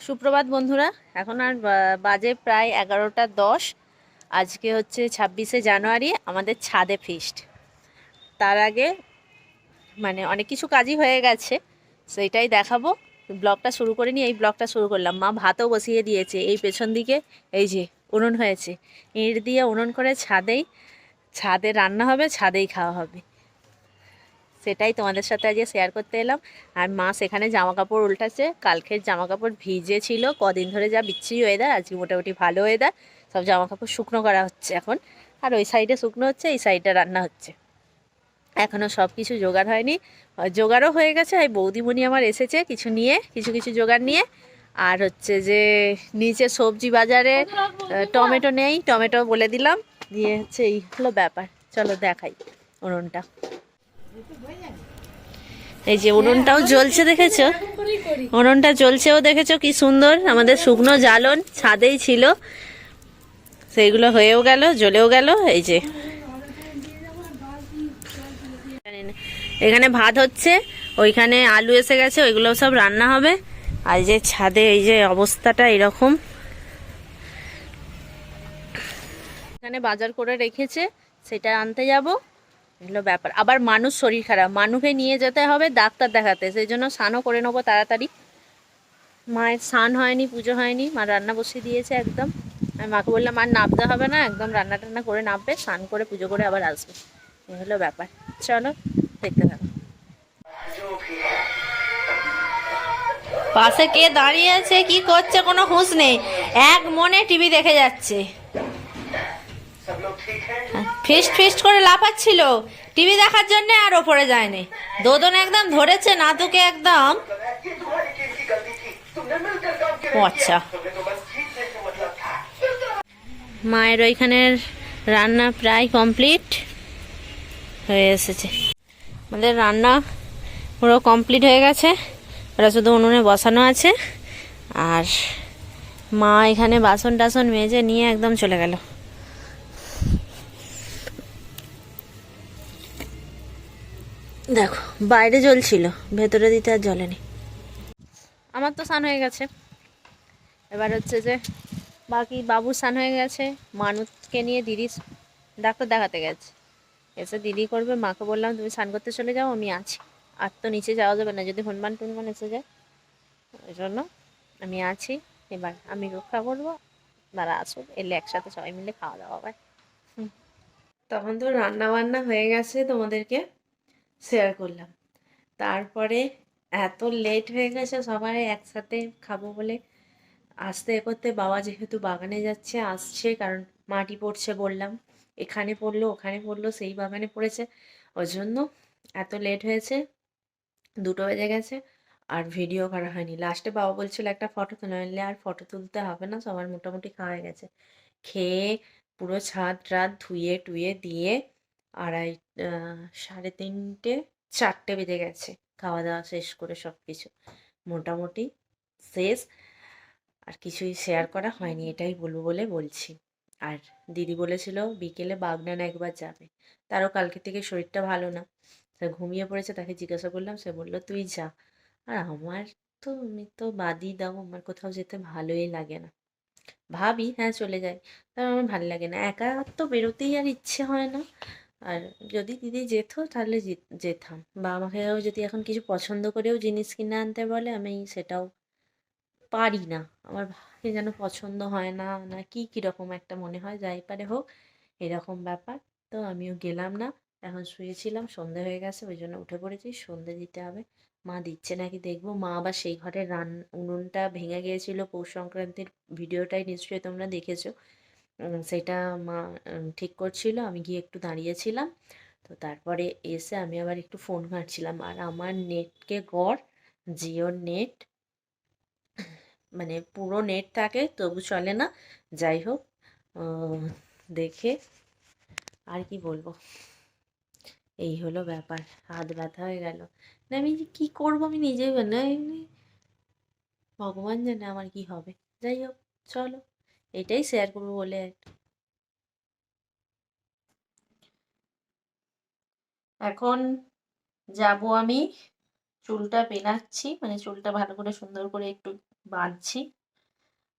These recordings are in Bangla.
সুপ্রভাত বন্ধুরা। এখন আর বাজে প্রায় 11টা 10। আজকে হচ্ছে 26শে জানুয়ারি, আমাদের ছাদে ফিস্ট। তার আগে মানে অনেক কিছু কাজই হয়ে গেছে, সেইটাই দেখাবো। ব্লগটা শুরু করিনি, এই ব্লগটা শুরু করলাম। মা ভাতও বসিয়ে দিয়েছে এই পেছন দিকে, এই যে উনুন হয়েছে, ইঁট দিয়ে উনুন করে ছাদে রান্না হবে, ছাদেই খাওয়া হবে। সেটাই তোমাদের সাথে আজকে শেয়ার করতে এলাম। আর মা সেখানে জামা কাপড় উল্টাচ্ছে। কালকের জামা কাপড় ভিজে ছিল, কদিন ধরে যা বিচ্ছিরি ওয়েদার, আজকে মোটামুটি ভালো ওয়েদার। সব জামা কাপড় শুকনো করা হচ্ছে এখন। আর ওই সাইডে শুকনো হচ্ছে, এই সাইডে রান্না হচ্ছে। এখনও সব কিছু জোগাড় হয়নি, জোগাড়ও হয়ে গেছে। এই বৌদিমণি আমার এসেছে কিছু নিয়ে, কিছু কিছু জোগাড় নিয়ে। আর হচ্ছে যে নিচে সবজি বাজারে টমেটো নেই, টমেটো বলে দিলাম, দিয়ে হচ্ছে এই হলো ব্যাপার। চলো দেখাই উনুনটা। এই যে উনুনটাও জ্বলছে, দেখেছো? উনুনটা জ্বলছেও দেখেছো, কি সুন্দর। আমাদের শুকনো জ্বালন ছাদেই ছিল, সেইগুলো হয়েও গেল, জ্বলেও গেল। এই যে এখানে ভাত হচ্ছে, ওইখানে আলু এসে গেছে, ওইগুলো সব রান্না হবে। আর যে ছাদে এই যে অবস্থাটা এরকম, এখানে বাজার করে রেখেছে, সেটা আনতে যাব। এগুলো ব্যাপার। আবার মানুষ শরীর খারাপ, মানুষকে নিয়ে যেতে হবে ডাক্তার দেখাতে, সেই জন্য স্নানও করে নেবো তাড়াতাড়ি। মায়ের স্নান হয়নি, পুজো হয়নি, মা রান্না বসিয়ে দিয়েছে একদম। আমি মাকে বললাম আর নামতে হবে না, একদম রান্না টান্না করে নামবে, স্নান করে পুজো করে আবার আসবে। এই হলো ব্যাপার। চলো দেখতে থাকো। পাশে কে দাঁড়িয়ে আছে, কি করছে কোনো হুঁশ নেই, এক মনে টিভি দেখে যাচ্ছে। ফিস্ট ফিস্ট করে লাফাচ্ছিল টিভি দেখার জন্য, আর ওপরে যায়নি। দোদন একদম ধরেছে নাতুকে একদম। আচ্ছা, মায়ের ওইখানের রান্না প্রায় কমপ্লিট হয়ে এসেছে। আমাদের রান্না পুরো কমপ্লিট হয়ে গেছে, ওরা শুধু উনুনে বসানো আছে। আর মা এখানে বাসন টাসন মেজে নিয়ে একদম চলে গেল। দেখো বাইরে জ্বলছিল, ভেতরে দিতে আর জ্বলেনি। আমার তো স্নান হয়ে গেছে, এবার হচ্ছে যে বাকি বাবুর স্নান হয়ে গেছে। মানুষকে নিয়ে দিদি ডাক্তার দেখাতে গেছে, এসে দিদি করবে। মাকে বললাম তুমি স্নান করতে চলে যাও, আমি আছি। আর তো নিচে যাওয়া যাবে না, যদি হনুমান টুনমান এসে যায়, ওই জন্য আমি আছি। এবার আমি রক্ষা করবো, তারা আসুক, এলে একসাথে সবাই মিলে খাওয়া দাওয়া হবে। তখন তো রান্না বান্না হয়ে গেছে, তোমাদেরকে শেয়ার করলাম। তারপরে এত লেট হয়ে গেছে, সবাই একসাথে খাবো বলে আস্তে করতে। বাবা যেহেতু বাগানে যাচ্ছে, আসছে, কারণ মাটি পড়ছে বললাম, এখানে পড়লো ওখানে পড়লো, সেই বাগানে পড়েছে, ওই জন্য এত লেট হয়েছে। 2টো বেজে গেছে, আর ভিডিও করা হয়নি। লাস্টে বাবা বলছিল একটা ফটো তুলে নিলে, আর ফটো তুলতে হবে না, সবার মোটামুটি খাওয়া হয়ে গেছে। খেয়ে পুরো ছাদ রাত ধুয়ে টুয়ে দিয়ে আড়াই 3:30 4টে বেজে গেছে। খাওয়া দাওয়া শেষ করে সব কিছু মোটামুটি শেষ। আর কিছুই শেয়ার করা হয়নি, এটাই বলবো বলে বলছি। আর দিদি বলেছিল বিকেলে বাগনান একবার যাবে, তারও কালকে থেকে শরীরটা ভালো না, সে ঘুমিয়ে পড়েছে। তাকে জিজ্ঞাসা করলাম, সে বললো তুই যা। আর আমার তো, আমি তো বাদই দাও, আমার কোথাও যেতে ভালোই লাগে না। ভাবি হ্যাঁ চলে যাই, তার আমার ভালো লাগে না, একা তো বেরোতেই আর ইচ্ছে হয় না। আর যদি দিদি যেত তাহলে যেতাম, বা আমাকেও যদি এখন কিছু পছন্দ করেও জিনিস কিনে আনতে বলে, আমি সেটাও পারি না। আমার ভাই যেন পছন্দ হয় না, না কি কীরকম একটা মনে হয়, যাই পারে হোক, এরকম ব্যাপার। তো আমিও গেলাম না, এখন শুয়েছিলাম, সন্ধে হয়ে গেছে, ওই জন্য উঠে পড়েছি, সন্ধে দিতে হবে। মা দিচ্ছে নাকি দেখবো। মা আবার সেই ঘরে উনুনটা ভেঙে গিয়েছিল পৌষ সংক্রান্তির ভিডিওটাই নিশ্চয়ই তোমরা দেখেছো। সেটা মা ঠিক করছিল, আমি গিয়ে একটু দাঁড়িয়েছিলাম। তো তারপরে এসে আমি আবার একটু ফোন ঘাঁটছিলাম। আর আমার নেটকে গড়, জিওর নেট, মানে পুরো নেট থাকে তবু চলে না। যাই হোক, দেখে আর কি বলবো, এই হলো ব্যাপার। হাত ব্যথা হয়ে গেল, না আমি যে কী করবো আমি নিজেই না, এমনি ভগবান জানে আমার কি হবে। যাই হোক, চলো এটাই শেয়ার করবো বলে এখন যাব আমি চুলটা পেনাচ্ছি, মানে চুলটা ভালো করে সুন্দর করে একটু বাঁধছি।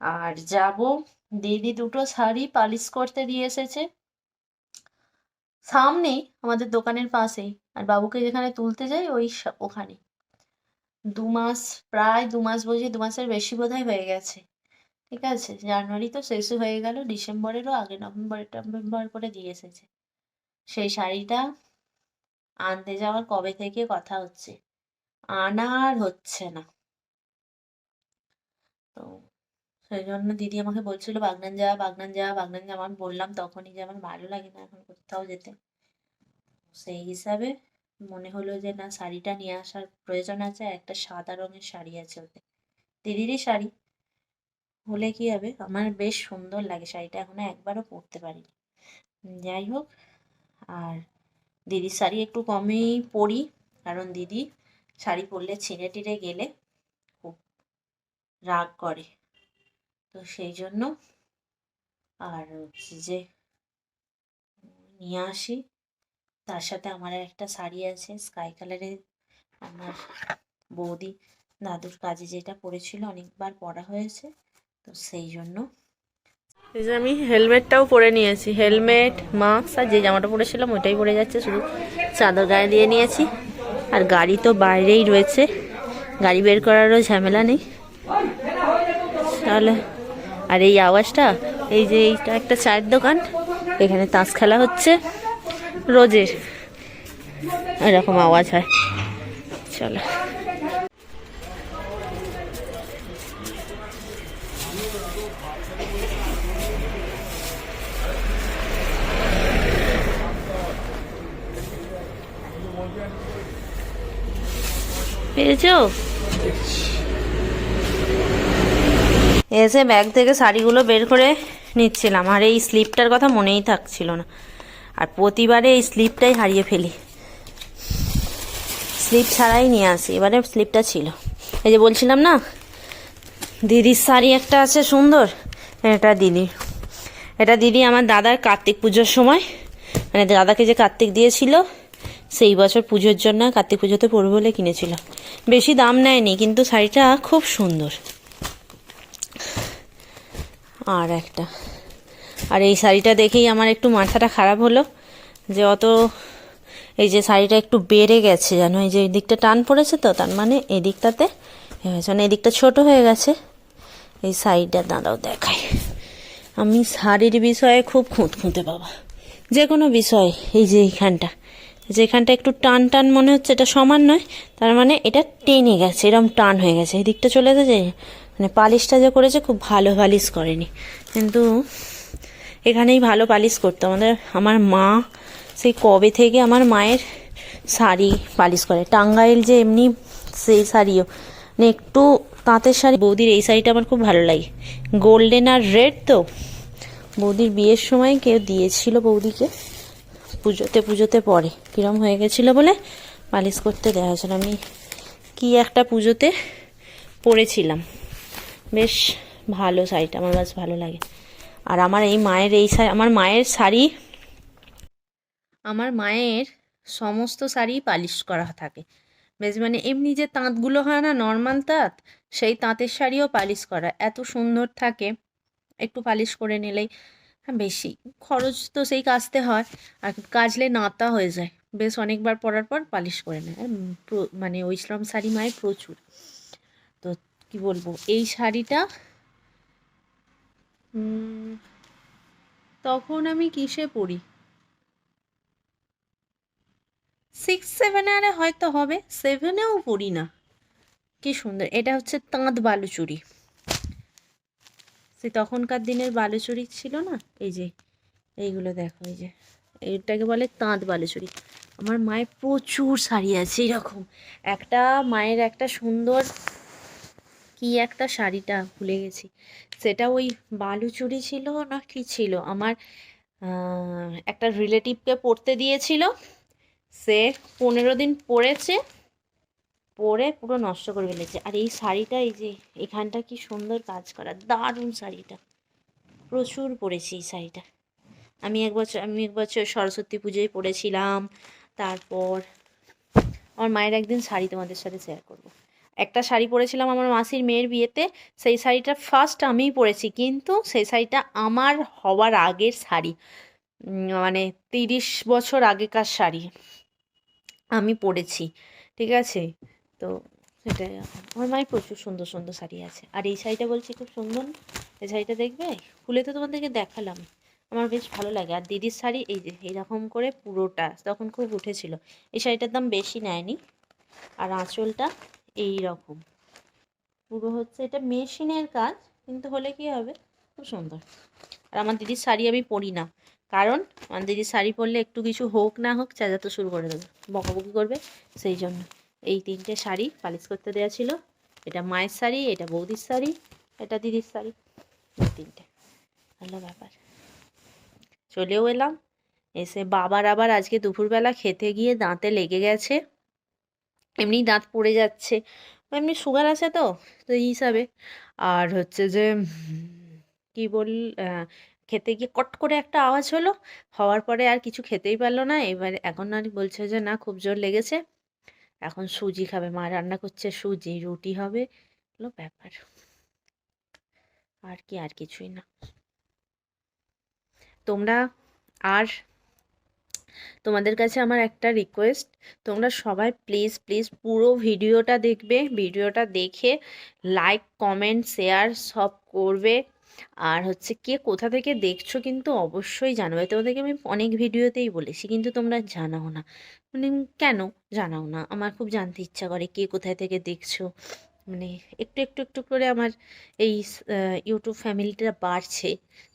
আর যাব, দিদি দুটো শাড়ি পালিশ করতে দিয়ে এসেছে সামনেই, আমাদের দোকানের পাশেই। আর বাবুকে যেখানে তুলতে যাই ওখানে। 2 মাস, প্রায় 2 মাস, বুঝি 2 মাসের বেশি বোধহয় হয়ে গেছে। ঠিক আছে, জানুয়ারি তো শেষও হয়ে গেল, ডিসেম্বরেরও আগে নভেম্বর করে দিয়ে এসেছে। সেই শাড়িটা আনতে যাওয়ার কবে থেকে কথা হচ্ছে, আনার হচ্ছে না। তো সেই জন্য দিদি আমাকে বলছিল বাগনান যা বাগনান যা বাগনান যা। আমার বললাম তখনই যে আমার ভালো লাগে না এখন কোথাও যেতে। সেই হিসাবে মনে হলো যে না, শাড়িটা নিয়ে আসার প্রয়োজন আছে। একটা সাদা রঙের শাড়ি আছে ওতে, দিদিরই শাড়ি, হলে কি হবে, আমার বেশ সুন্দর লাগে শাড়িটা, এখনো একবারও পরতে পারিনি। যাই হোক, আর দিদির শাড়ি একটু কমেই পরি, কারণ দিদি শাড়ি পরলে ছিঁড়ে টিড়ে গেলে খুব রাগ করে। তো সেই জন্য আর হচ্ছে যে নিয়ে আসি। তার সাথে আমার একটা শাড়ি আছে স্কাই কালারের, আমার বৌদি দাদুর কাজে যেটা পরেছিল, অনেকবার পরা হয়েছে, তো সেই জন্য। এই যে আমি হেলমেটটাও পরে নিয়েছি, হেলমেট, মাস্ক, আর যে জামাটা পরেছিলাম ওইটাই পরে যাচ্ছে, শুধু চাদর গায়ে দিয়ে নিয়েছি। আর গাড়ি তো বাইরেই রয়েছে, গাড়ি বের করারও ঝামেলা নেই তাহলে। আর এই আওয়াজটা, এই যে এইটা একটা চায়ের দোকান, এখানে তাস খেলা হচ্ছে রোজের, এরকম আওয়াজ হয়। চলো, পেয়েছো? এসে ব্যাগ থেকে শাড়িগুলো বের করে নিচ্ছিলাম, আর এই স্লিপটার কথা মনেই থাকছিল না। আর প্রতিবারে এই স্লিপটাই হারিয়ে ফেলি, স্লিপ ছাড়াই নিয়ে আসি, এবারে স্লিপটা ছিল। এই যে বলছিলাম না, দিদির শাড়ি একটা আছে সুন্দর, এটা দিদি আমার দাদার কার্তিক পুজোর সময়, মানে দাদাকে যে কার্তিক দিয়েছিল সেই বছর পুজোর জন্য, কার্তিক পুজোতে পরবে বলে কিনেছিল। বেশি দাম নেয়নি, কিন্তু শাড়িটা খুব সুন্দর। আর একটা, আর এই শাড়িটা দেখেই আমার একটু মাথাটা খারাপ হলো, যে এই যে শাড়িটা একটু বেড়ে গেছে জানো, এই যে এই দিকটা টান পড়েছে, তো তার মানে এই দিকটাতে হয়েছে, মানে এই দিকটা ছোট হয়ে গেছে। এই শাড়িটা দাঁড়াও দেখাই, আমি শাড়ির বিষয়ে খুব খুঁতখুঁতে বাবা, যে কোনো বিষয়। এই যে যেখানটা একটু টান টান মনে হচ্ছে, এটা সমান নয়, তার মানে এটা টেনে গেছে, এরকম টান হয়ে গেছে, এই দিকটা চলে গেছে। মানে পালিশটা যে করেছে খুব ভালো পালিশ করেনি, কিন্তু এখানেই ভালো পালিশ করতো আমার মা, সেই কবে থেকে আমার মায়ের শাড়ি পালিশ করে, টাঙ্গাইল যে এমনি সেই শাড়িও, মানে একটু তাঁতের শাড়ি। বৌদির এই শাড়িটা আমার খুব ভালো লাগে, গোল্ডেন আর রেড। তো বৌদির বিয়ের সময় কেউ দিয়েছিল বৌদিকে, পুজোতে পরে কিরম হয়ে গেছিলো বলে পালিশ করতে দেওয়া হয়েছিল। আমি কি একটা পুজোতে পরেছিলাম, বেশ ভালো শাড়িটা, আমার বেশ ভালো লাগে। আর আমার আমার মায়ের সমস্ত শাড়ি পালিশ করা থাকে বেশ, মানে এমনি যে তাঁতগুলো হয় না নর্মাল তাঁত, সেই তাঁতের শাড়িও পালিশ করা, এত সুন্দর থাকে। একটু পালিশ করে নিলেই, হ্যাঁ বেশি খরচ তো সেই কাচতে হয়, আর কাচলে নাতা হয়ে যায়, বেশ অনেকবার পরার পর পালিশ করে নেয়। মানে ওই শ্রম শাড়ি মায়ের প্রচুর। তো কি বলবো, এই শাড়িটা তখন আমি কিসে পড়ি, 6-7 আরে হয়তো হবে, 7-এও পড়ি না। কি সুন্দর, এটা হচ্ছে তাঁত বালুচুরি, সে তখনকার দিনের বালুচুরি ছিল না, এই যে এইগুলো দেখো, এই যে এইটাকে বলে তাঁত বালুচুরি। আমার মায়ের প্রচুর শাড়ি আছে এরকম। মায়ের একটা সুন্দর কি একটা শাড়িটা ভুলে গেছি, সেটা ওই বালুচুরি ছিল না কি ছিল, আমার একটা রিলেটিভকে পরতে দিয়েছিল, সে 15 দিন পরেছে, পরে পুরো নষ্ট করে ফেলেছে। আর এই শাড়িটা, এই যে এখানটা কি সুন্দর কাজ করা, দারুণ শাড়িটা, প্রচুর পরেছি এই শাড়িটা। আমি এক বছর সরস্বতী পুজোয় পরেছিলাম, তারপর আমার মায়ের একদিন শাড়ি তোমাদের সাথে শেয়ার করব। একটা শাড়ি পরেছিলাম আমার মাসির মেয়ের বিয়েতে, সেই শাড়িটা ফার্স্ট আমিই পরেছি, কিন্তু সেই শাড়িটা আমার হওয়ার আগের শাড়ি, মানে 30 বছর আগেকার শাড়ি আমি পরেছি, ঠিক আছে। তো সেটাই, আমার মায়ের প্রচুর সুন্দর সুন্দর শাড়ি আছে। আর এই শাড়িটা বলছি খুব সুন্দর, এই শাড়িটা দেখবে, খুলে তো তোমাদেরকে দেখালাম, আমার বেশ ভালো লাগে। আর দিদির শাড়ি এই যে এইরকম করে পুরোটা তখন খুব উঠেছিল, এই শাড়িটার দাম বেশি নেয়নি। আর আঁচলটা এই রকম পুরো হচ্ছে, এটা মেশিনের কাজ, কিন্তু হলে কি হবে, খুব সুন্দর। আর আমার দিদির শাড়ি আমি পরি না, কারণ আমার দিদির শাড়ি পরলে একটু কিছু হোক না হোক চেঁচাতে শুরু করে দেবে, বকাবকি করবে, সেই জন্য এই 3টে শাড়ি পালিশ করতে দেওয়া ছিল। এটা মায়ের শাড়ি, এটা বৌদির শাড়ি, এটা দিদির শাড়ি, এই 3টে। ভালো ব্যাপার। চলেও এলাম, এসে বাবার আবার আজকে দুপুরবেলা খেতে গিয়ে দাঁতে লেগে গেছে, এমনি দাঁত পড়ে যাচ্ছে, এমনি সুগার আছে তো, তো এই হিসাবে। আর হচ্ছে যে কি বল, খেতে গিয়ে কট করে একটা আওয়াজ হলো, হওয়ার পরে আর কিছু খেতেই পারলো না। এবার এখন আর বলছে যে না খুব জোর লেগেছে, এখন সুজি খাবে, মা রান্না করছে সুজি, রুটি হবে, হলো ব্যাপার। আর কি, আর কিছুই না। তোমরা, আর তোমাদের কাছে আমার একটা রিকোয়েস্ট, তোমরা সবাই প্লিজ প্লিজ পুরো ভিডিওটা দেখবে, ভিডিওটা দেখে লাইক কমেন্ট শেয়ার সব করবে। আর হচ্ছে কে কোথা থেকে দেখছো কিন্তু অবশ্যই জানাবে, তোমাদেরকে আমি অনেক ভিডিওতেই বলেছি, কিন্তু তোমরা জানাও না, মানে কেন জানাও না, আমার খুব জানতে ইচ্ছা করে কে কোথায় থেকে দেখছো। মানে একটু একটু একটু করে আমার এই ইউটিউব ফ্যামিলিটা বাড়ছে,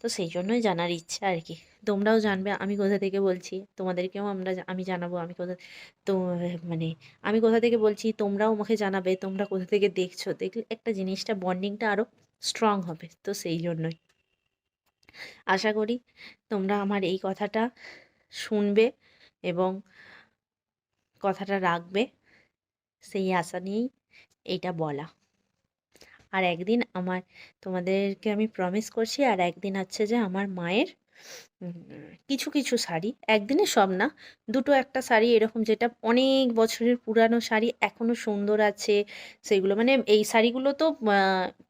তো সেই জন্যই জানার ইচ্ছা আর কি। তোমরাও জানবে আমি কোথা থেকে বলছি, তোমাদেরকেও আমি জানাবো আমি কোথা, তো মানে আমি কোথা থেকে বলছি, তোমরাও আমাকে জানাবে তোমরা কোথা থেকে দেখছো, দেখলে একটা জিনিসটা বন্ডিংটা আরও স্ট্রং হবে, তো সেই জন্যই আশা করি তোমরা আমার এই কথাটা শুনবে এবং কথাটা রাখবে, সেই আশা নিয়েই এইটা বলা। আর একদিন আমার, তোমাদেরকে আমি প্রমিস করছি, আর একদিন হচ্ছে যে আমার মায়ের কিছু কিছু শাড়ি, একদিনে সব না, দুটো একটা শাড়ি এরকম যেটা অনেক বছরের পুরানো শাড়ি এখনও সুন্দর আছে, সেগুলো মানে এই শাড়িগুলো তো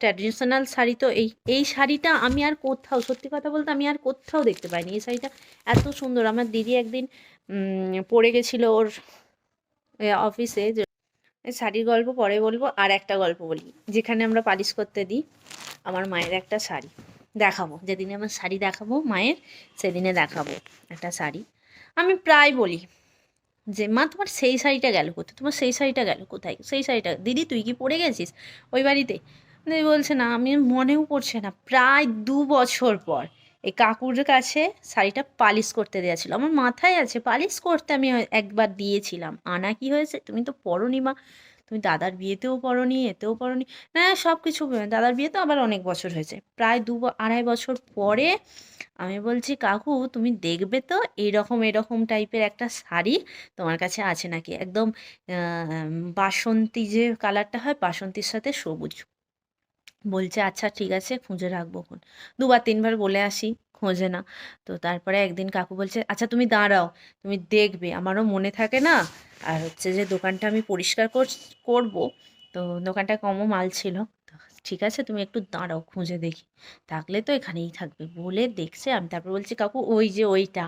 ট্র্যাডিশনাল শাড়ি, তো এই এই শাড়িটা আমি আর কোথাও, সত্যি কথা বলতে আমি আর কোথাও দেখতে পাইনি, এই শাড়িটা এত সুন্দর। আমার দিদি একদিন পরে গেছিলো ওর অফিসে, শাড়ির গল্প পরে বলবো। আর একটা গল্প বলি, যেখানে আমরা পালিশ করতে দিই, আমার মায়ের একটা শাড়ি দেখাবো, যেদিনে আমার শাড়ি দেখাবো মায়ের, সেদিনে দেখাবো একটা শাড়ি। আমি প্রায় বলি যে মা তোমার সেই শাড়িটা গেল কোথায়, তোমার সেই শাড়িটা গেল কোথায়, সেই শাড়িটা দিদি তুই কি পরে গেছিস ওই বাড়িতে, দিদি বলছে না আমি মনেও পড়ছে না। প্রায় 2 বছর পর এই কাকুর কাছে শাড়িটা পালিশ করতে দেওয়া ছিল, আমার মাথায় আছে পালিশ করতে আমি একবার দিয়েছিলাম, আনা কি হয়েছে, তুমি তো পরোনি মা, তুমি দাদার বিয়েতেও পরোনি, এতেও পরোনি, না সব কিছু, দাদার বিয়ে তো আবার অনেক বছর হয়েছে, প্রায় 2-2.5 বছর পরে আমি বলছি কাকু তুমি দেখবে তো এরকম এরকম টাইপের একটা শাড়ি তোমার কাছে আছে নাকি, একদম বাসন্তী যে কালারটা হয়, বাসন্তীর সাথে সবুজ। বলছে আচ্ছা ঠিক আছে খুঁজে রাখবো, 2-3বার বলে আসি, খোঁজে না। তো তারপরে একদিন কাকু বলছে আচ্ছা তুমি দাঁড়াও, তুমি দেখবে, আমারও মনে থাকে না, আর হচ্ছে যে দোকানটা আমি পরিষ্কার করবো, তো দোকানটা কমও মাল ছিল, তো ঠিক আছে তুমি একটু দাঁড়াও খুঁজে দেখি, থাকলে তো এখানেই থাকবে, বলে দেখছে। আমি তারপর বলছি কাকু ওই যে ওইটা,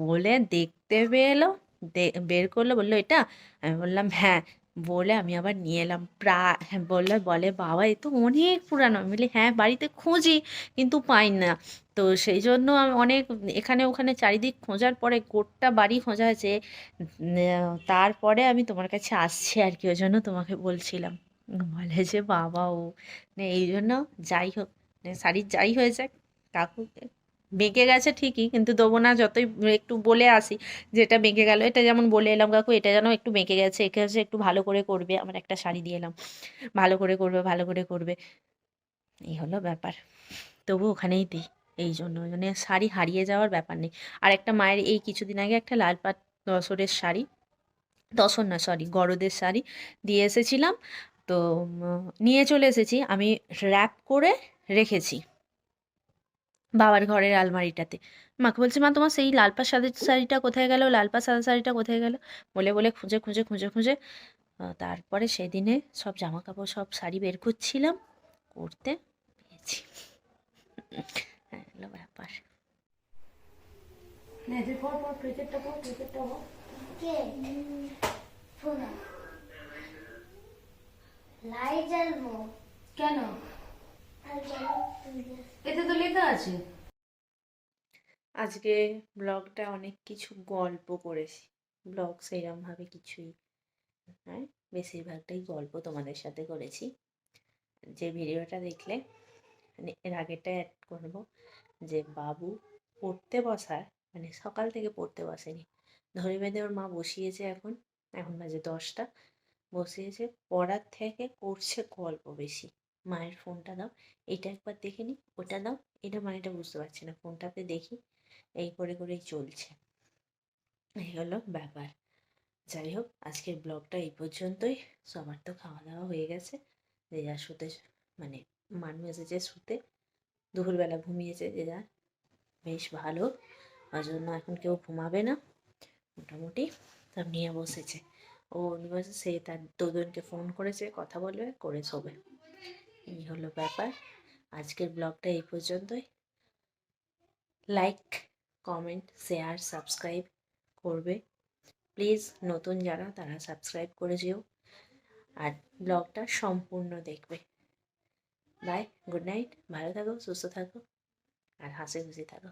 বলে দেখতে বেরোলো, বের করলো, বললো এটা, আমি বললাম হ্যাঁ, বলে আমি আবার নিয়ে এলাম, প্রায় হ্যাঁ বললে, বলে বাবা এ তো অনেক পুরানো, আমি বলি হ্যাঁ বাড়িতে খুঁজি কিন্তু পাই না, তো সেই জন্য আমি অনেক এখানে ওখানে চারিদিক খোঁজার পরে গোটা বাড়ি খোঁজা হয়েছে, তারপরে আমি তোমার কাছে আসছি আর কি, ওই জন্য তোমাকে বলছিলাম। বলে যে বাবা ও এই জন্য, যাই হোক শাড়ির যাই হয়ে যাক, কাকু বেঁকে গেছে ঠিকই, কিন্তু দেবো না, যতই একটু বলে আসি যে এটা বেঁকে গেল, এটা যেমন বলে এলাম কাকু এটা যেন একটু বেঁকে গেছে, একে হচ্ছে একটু ভালো করে করবে, আমার একটা শাড়ি দিয়ে এলাম, ভালো করে করবে ভালো করে করবে, এই হলো ব্যাপার। তবু ওখানেই দিই, এই জন্য মানে শাড়ি হারিয়ে যাওয়ার ব্যাপার নেই। আর একটা মায়ের এই কিছুদিন আগে একটা লাল পাট তসরের শাড়ি, তসর না সরি গরদের শাড়ি দিয়ে এসেছিলাম, তো নিয়ে চলে এসেছি, আমি র্যাপ করে রেখেছি, বাবার ঘরের আলমারিটাতে। মাকে বলছে, মা তোমার সেই লাল পাড় সাদা শাড়িটা কোথায় গেল, লাল পাড় সাদা শাড়িটা কোথায় গেল, বলে বলে খুঁজে খুঁজে খুঁজে খুঁজে তারপরে সেদিনে সব জামা কাপড় সব শাড়ি বের করছিলাম, করতে পেয়েছি। হ্যাঁ, হলো ব্যাপার। কেন? এতে তো লেখা আছে। আজকে ব্লগটা অনেক কিছু গল্প করেছি, ব্লগ সেইরকমভাবে কিছুই নয়, বেশিরভাগটাই গল্প তোমাদের সাথে করেছি। যে ভিডিওটা দেখলে, মানে এর আগেটা অ্যাড করবো, যে বাবু পড়তে বসার, মানে সকাল থেকে পড়তে বসেনি, ধরে বেঁধে ওর মা বসিয়েছে, এখন এখন বাজে 10টা, বসিয়েছে, পড়ার থেকে করছে গল্প বেশি। মায়ের ফোনটা দাও, এইটা একবার দেখে নি, ওটা দাও, এটা মানেটা বুঝতে পারছি না, ফোনটাতে দেখি, এই করে করেই চলছে। এই হলো ব্যাপার। যাই হোক, আজকের ব্লগটা এই পর্যন্তই। সবার তো খাওয়া দাওয়া হয়ে গেছে, যে যা শুতে, মানে মানুষ এসেছে শুতে, দুপুরবেলা ঘুমিয়েছে যে যা, বেশ ভালো, ওই জন্য এখন কেউ ঘুমাবে না, মোটামুটি সব নিয়ে বসেছে। ও নিবাসে সে তার দুজনকে ফোন করেছে, কথা বলবে, করে শোবে। এই হলো ব্যাপার। আজকের ব্লগটা এই পর্যন্তই। লাইক, কমেন্ট, শেয়ার, সাবস্ক্রাইব করবে প্লিজ। নতুন যারা, তারা সাবস্ক্রাইব করে যেও, আর ব্লগটা সম্পূর্ণ দেখবে। বাই, গুড নাইট, ভালো থাকো, সুস্থ থাকো, আর হাসি খুশি থাকো।